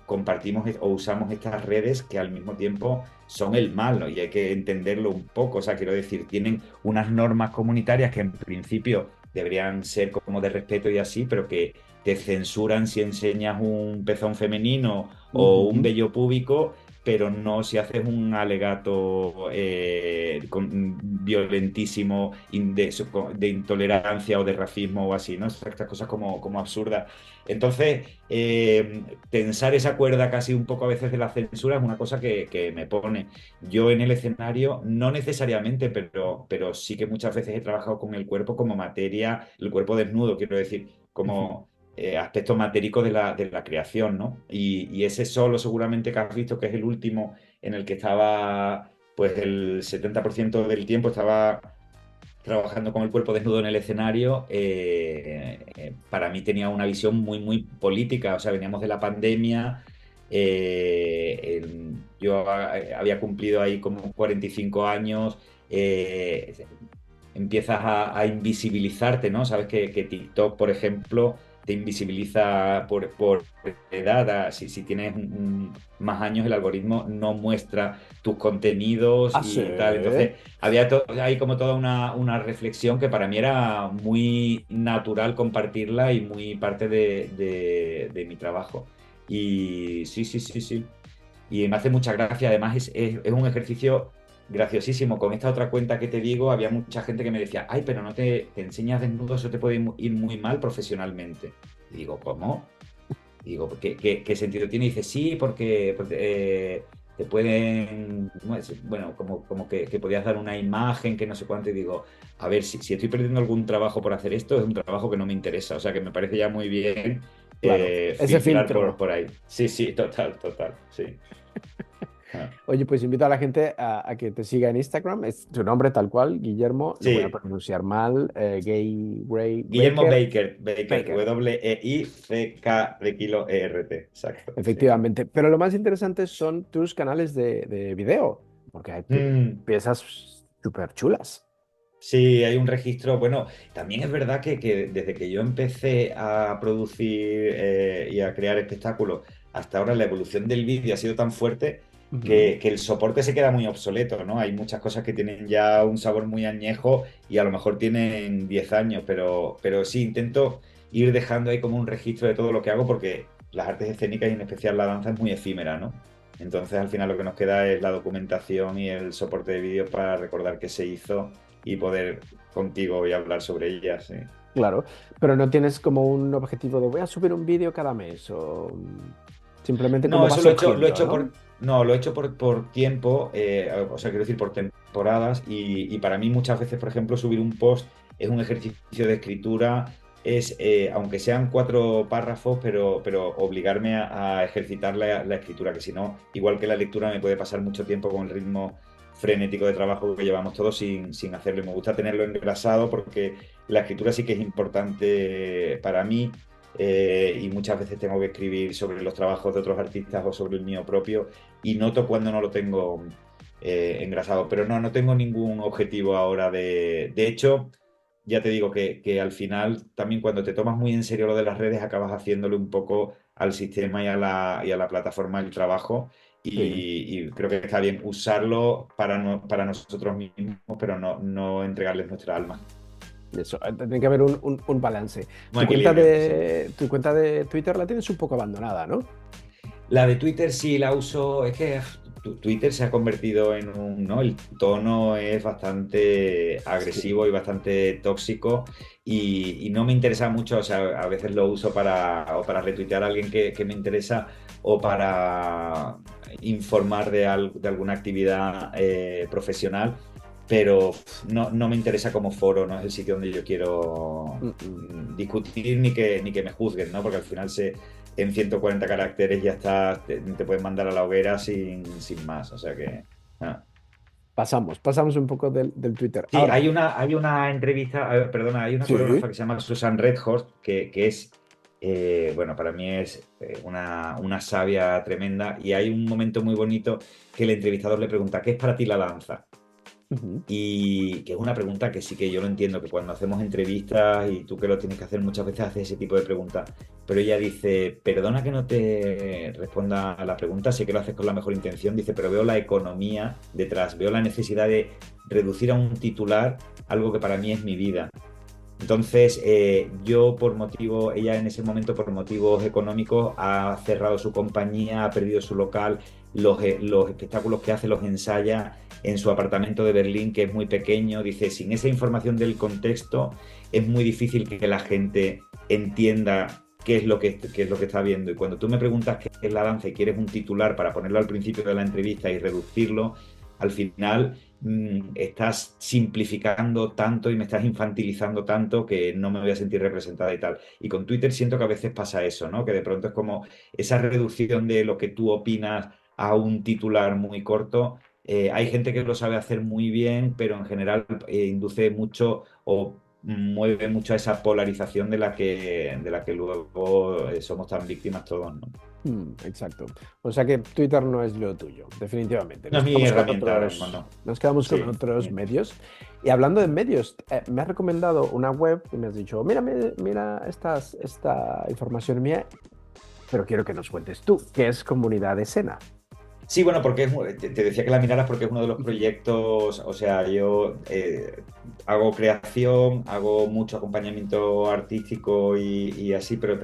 compartimos o usamos estas redes que al mismo tiempo son el mal, ¿no? Y hay que entenderlo un poco. O sea, quiero decir, tienen unas normas comunitarias que en principio deberían ser como de respeto y así, pero que te censuran si enseñas un pezón femenino o un Ujú. vello púbico, pero no si haces un alegato violentísimo de intolerancia o de racismo o así, ¿no? Estas cosas como absurdas. Entonces, tensar esa cuerda casi un poco a veces de la censura es una cosa que me pone. Yo en el escenario, no necesariamente, pero sí que muchas veces he trabajado con el cuerpo como materia, el cuerpo desnudo, quiero decir, Ujú. como aspecto matérico de la creación, ¿no? Y ese solo seguramente que has visto, que es el último en el que estaba, pues el 70% del tiempo estaba trabajando con el cuerpo desnudo en el escenario, para mí tenía una visión muy, muy política. O sea, veníamos de la pandemia, yo había cumplido ahí como 45 años, empiezas a invisibilizarte, ¿no? Sabes que TikTok, por ejemplo, te invisibiliza por edad. Si tienes más años, el algoritmo no muestra tus contenidos Ah, sí. y tal. Entonces, había ahí como toda una reflexión que para mí era muy natural compartirla y muy parte de mi trabajo. Y sí, sí, sí, sí. Y me hace mucha gracia. Además, es un ejercicio graciosísimo. Con esta otra cuenta que te digo, había mucha gente que me decía, ay, pero no te enseñas desnudo, eso te puede ir muy mal profesionalmente. Y digo, ¿cómo? Y digo, ¿qué sentido tiene? Y dice, sí, porque te pueden, bueno, como que podías dar una imagen, que no sé cuánto. Y digo, a ver, si estoy perdiendo algún trabajo por hacer esto, es un trabajo que no me interesa. O sea, que me parece ya muy bien Claro, ese filtrar por, filtro. por ahí. Sí, sí, total, total, sí. Ah. Oye, pues invito a la gente a que te siga en Instagram. Es tu nombre tal cual, Guillermo. Lo voy a Sí, pronunciar mal. Gay Ray Guillermo Baker. Baker, Baker, Weick de kilo ERT, exacto, sí. efectivamente. Pero lo más interesante son tus canales de video, porque hay Mm, piezas súper chulas. sí, hay un registro. Bueno, también es verdad que desde que yo empecé a producir y a crear espectáculos hasta ahora, la evolución del vídeo ha sido tan fuerte Ujú. que el soporte se queda muy obsoleto, ¿no? Hay muchas cosas que tienen ya un sabor muy añejo y a lo mejor tienen 10 años, pero sí intento ir dejando ahí como un registro de todo lo que hago, porque las artes escénicas y en especial la danza es muy efímera, ¿no? Entonces al final lo que nos queda es la documentación y el soporte de vídeo para recordar qué se hizo y poder contigo y hablar sobre ellas. Sí. Claro, pero no tienes como un objetivo de voy a subir un vídeo cada mes o simplemente como No, va eso lo he surgiendo, hecho ¿no? por tiempo, o sea, quiero decir, por temporadas, y para mí muchas veces, por ejemplo, subir un post es un ejercicio de escritura, aunque sean 4 párrafos, pero obligarme a ejercitar la escritura, que si no, igual que la lectura, me puede pasar mucho tiempo con el ritmo frenético de trabajo que llevamos todos sin hacerlo. Y me gusta tenerlo engrasado porque la escritura sí que es importante para mí, y muchas veces tengo que escribir sobre los trabajos de otros artistas o sobre el mío propio, y noto cuando no lo tengo engrasado. Pero no tengo ningún objetivo ahora de hecho, ya te digo que al final también cuando te tomas muy en serio lo de las redes acabas haciéndole un poco al sistema y a la plataforma del trabajo. Sí, Y creo que está bien usarlo para nosotros mismos, pero no entregarles nuestra alma. eso, tiene que haber un balance. Un equilibrio, sí. Tu cuenta de Twitter la tienes un poco abandonada, ¿no? La de Twitter sí la uso, es que Twitter se ha convertido en ¿no? El tono es bastante Sí. agresivo y bastante tóxico, y no me interesa mucho. O sea, a veces lo uso o para retuitear a alguien que me interesa, o para informar de alguna actividad profesional, pero no me interesa como foro, no es el sitio donde yo quiero Mm, mm. discutir ni que me juzguen, ¿no? Porque al final en 140 caracteres ya está, te pueden mandar a la hoguera sin más. O sea que. Ah. Pasamos un poco del Twitter. Sí, Ahora, hay una entrevista, perdona, hay una coreógrafa sí. que se llama Susan Redhorst, que es, bueno, para mí es una sabia tremenda, y hay un momento muy bonito que el entrevistador le pregunta, ¿qué es para ti la danza? Ujú. Y que es una pregunta que sí que yo lo entiendo, que cuando hacemos entrevistas y tú que lo tienes que hacer muchas veces haces ese tipo de preguntas, pero ella dice, perdona que no te responda a la pregunta, sé que lo haces con la mejor intención, dice, pero veo la economía detrás, veo la necesidad de reducir a un titular algo que para mí es mi vida. Entonces, yo ella en ese momento por motivos económicos ha cerrado su compañía, ha perdido su local, los espectáculos que hace los ensaya en su apartamento de Berlín, que es muy pequeño. Dice, sin esa información del contexto, es muy difícil que la gente entienda qué es lo que está viendo. Y cuando tú me preguntas qué es la danza y quieres un titular para ponerlo al principio de la entrevista y reducirlo, al final estás simplificando tanto y me estás infantilizando tanto que no me voy a sentir representada y tal. Y con Twitter siento que a veces pasa eso, ¿no? Que de pronto es como esa reducción de lo que tú opinas a un titular muy corto. Hay gente que lo sabe hacer muy bien, pero en general induce mucho o mueve mucho a esa polarización de la que luego somos tan víctimas todos, ¿no? Exacto. O sea que Twitter no es lo tuyo, definitivamente. No es mi herramienta ahora mismo, no. Nos quedamos con Sí. otros medios. Y hablando de medios, me has recomendado una web y me has dicho, mira, mira esta información mía, pero quiero que nos cuentes tú, ¿qué es Comunidad Escena? Sí, bueno, porque te decía que la miraras porque es uno de los proyectos, o sea, yo hago creación, hago mucho acompañamiento artístico y así, pero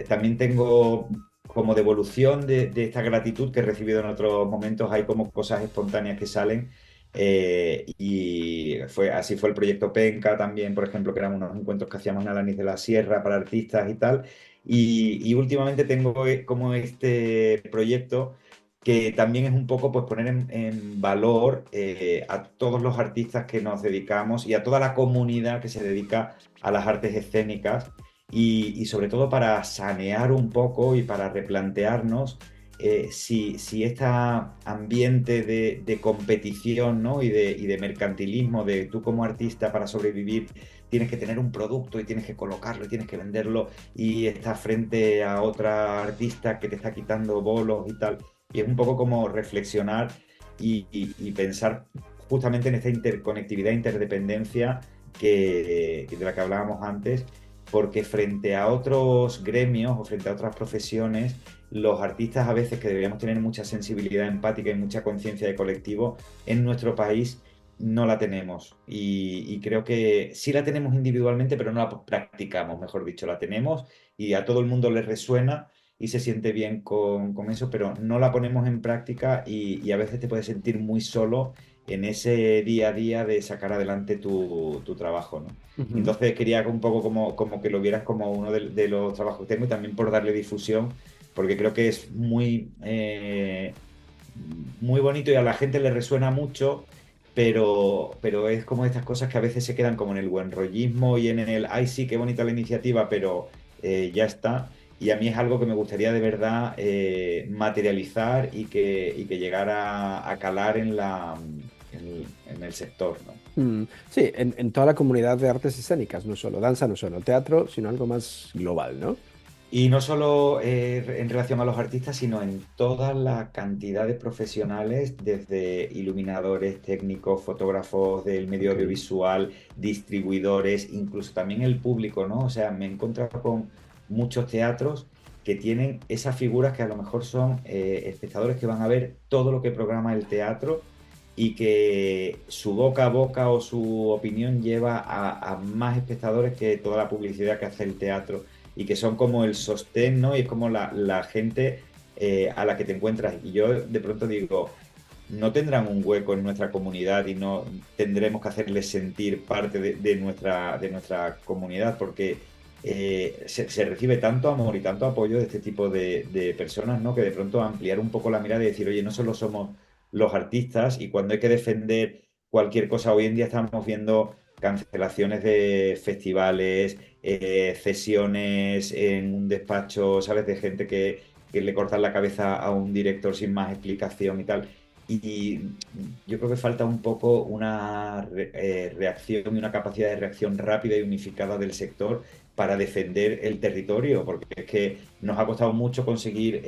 también tengo como devolución de esta gratitud que he recibido en otros momentos, hay como cosas espontáneas que salen. Así fue el proyecto Penca también, por ejemplo, que eran unos encuentros que hacíamos en Alanis de la Sierra para artistas y tal. Y últimamente tengo como este proyecto que también es un poco pues poner en valor a todos los artistas que nos dedicamos y a toda la comunidad que se dedica a las artes escénicas y sobre todo para sanear un poco y para replantearnos si este ambiente de competición, ¿no? y de mercantilismo, de tú como artista para sobrevivir tienes que tener un producto y tienes que colocarlo y tienes que venderlo y estás frente a otra artista que te está quitando bolos y tal. Y es un poco como reflexionar y pensar justamente en esta interconectividad, interdependencia de la que hablábamos antes, porque frente a otros gremios o frente a otras profesiones, los artistas a veces que deberíamos tener mucha sensibilidad empática y mucha conciencia de colectivo, en nuestro país no la tenemos. Y creo que sí la tenemos individualmente, pero no la practicamos, mejor dicho, la tenemos y a todo el mundo le resuena y se siente bien con eso, pero no la ponemos en práctica y a veces te puedes sentir muy solo en ese día a día de sacar adelante tu trabajo, ¿no? Ujú. Entonces quería un poco como que lo vieras como uno de los trabajos que tengo y también por darle difusión, porque creo que es muy bonito y a la gente le resuena mucho, pero es como estas cosas que a veces se quedan como en el buen rollismo y en el, ay sí, qué bonita la iniciativa, pero ya está. Y a mí es algo que me gustaría de verdad materializar y que llegara a calar en el sector, ¿no? Sí, en toda la comunidad de artes escénicas, no solo danza, no solo teatro, sino algo más global, ¿no? Y no solo en relación a los artistas, sino en toda la cantidad de profesionales, desde iluminadores, técnicos, fotógrafos del medio Ok. audiovisual, distribuidores, incluso también el público, ¿no? O sea, me he encontrado con muchos teatros que tienen esas figuras que a lo mejor son espectadores que van a ver todo lo que programa el teatro y que su boca a boca o su opinión lleva a más espectadores que toda la publicidad que hace el teatro y que son como el sostén, ¿no? Y es como la gente a la que te encuentras. Y yo de pronto digo, no tendrán un hueco en nuestra comunidad y no tendremos que hacerles sentir parte de nuestra comunidad, porque se recibe tanto amor y tanto apoyo de este tipo de personas, ¿no? Que de pronto ampliar un poco la mirada y decir, oye, no solo somos los artistas y cuando hay que defender cualquier cosa, hoy en día estamos viendo cancelaciones de festivales, cesiones en un despacho, ¿sabes? De gente que le cortan la cabeza a un director sin más explicación y tal. Y yo creo que falta un poco una reacción y una capacidad de reacción rápida y unificada del sector para defender el territorio, porque es que nos ha costado mucho conseguir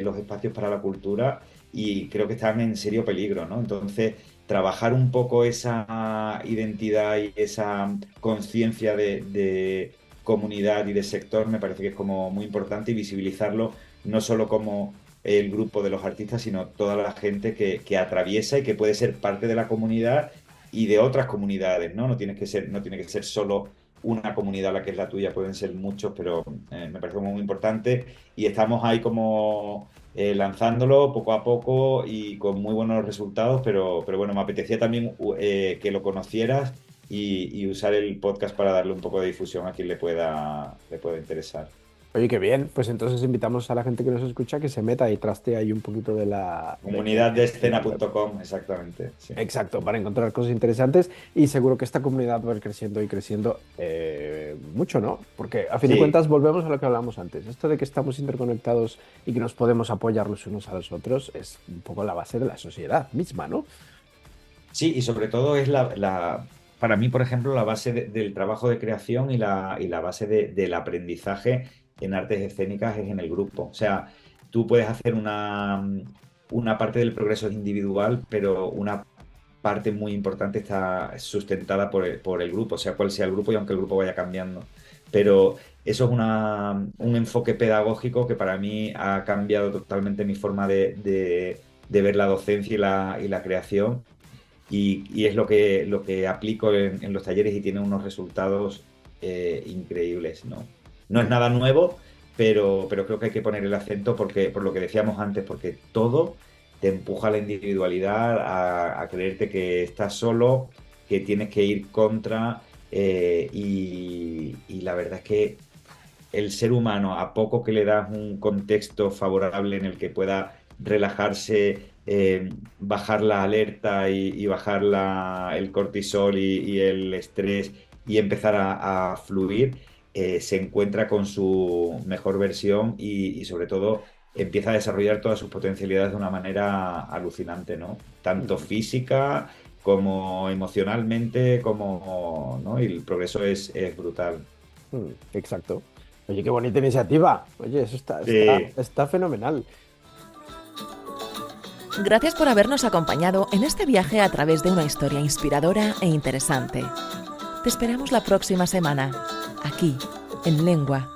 los espacios para la cultura y creo que están en serio peligro, ¿no? Entonces, trabajar un poco esa identidad y esa conciencia de comunidad y de sector me parece que es como muy importante, y visibilizarlo no solo como el grupo de los artistas, sino toda la gente que atraviesa y que puede ser parte de la comunidad y de otras comunidades, ¿no? No tiene que ser solo una comunidad la que es la tuya, pueden ser muchos, pero me parece muy importante, y estamos ahí como lanzándolo poco a poco y con muy buenos resultados, pero bueno, me apetecía también que lo conocieras y usar el podcast para darle un poco de difusión a quien le pueda interesar. Oye, qué bien. Pues entonces invitamos a la gente que nos escucha que se meta y traste ahí un poquito de la... Comunidad de escena.com, exactamente. Sí. Exacto, para encontrar cosas interesantes, y seguro que esta comunidad va a ir creciendo y creciendo mucho, ¿no? Porque a fin de Sí. cuentas volvemos a lo que hablamos antes. Esto de que estamos interconectados y que nos podemos apoyar los unos a los otros es un poco la base de la sociedad misma, ¿no? Sí, y sobre todo es para mí, por ejemplo, la base del trabajo de creación y la base del aprendizaje en artes escénicas es en el grupo. O sea, tú puedes hacer una parte del progreso individual, pero una parte muy importante está sustentada por el grupo, sea cual sea el grupo y aunque el grupo vaya cambiando. Pero eso es un enfoque pedagógico que para mí ha cambiado totalmente mi forma de ver la docencia y la creación, y es lo que aplico en los talleres, y tiene unos resultados increíbles, ¿no? No es nada nuevo, pero creo que hay que poner el acento por lo que decíamos antes, porque todo te empuja a la individualidad, a creerte que estás solo, que tienes que ir contra, y la verdad es que el ser humano, a poco que le das un contexto favorable en el que pueda relajarse, bajar la alerta y bajar el cortisol y el estrés, y empezar a fluir, se encuentra con su mejor versión, y sobre todo empieza a desarrollar todas sus potencialidades de una manera alucinante, ¿no? Tanto física como emocionalmente, ¿no? Y el progreso es brutal. Exacto. Oye, qué bonita iniciativa. Oye, eso Sí. está fenomenal. Gracias por habernos acompañado en este viaje a través de una historia inspiradora e interesante. Te esperamos la próxima semana, aquí, en Lengua.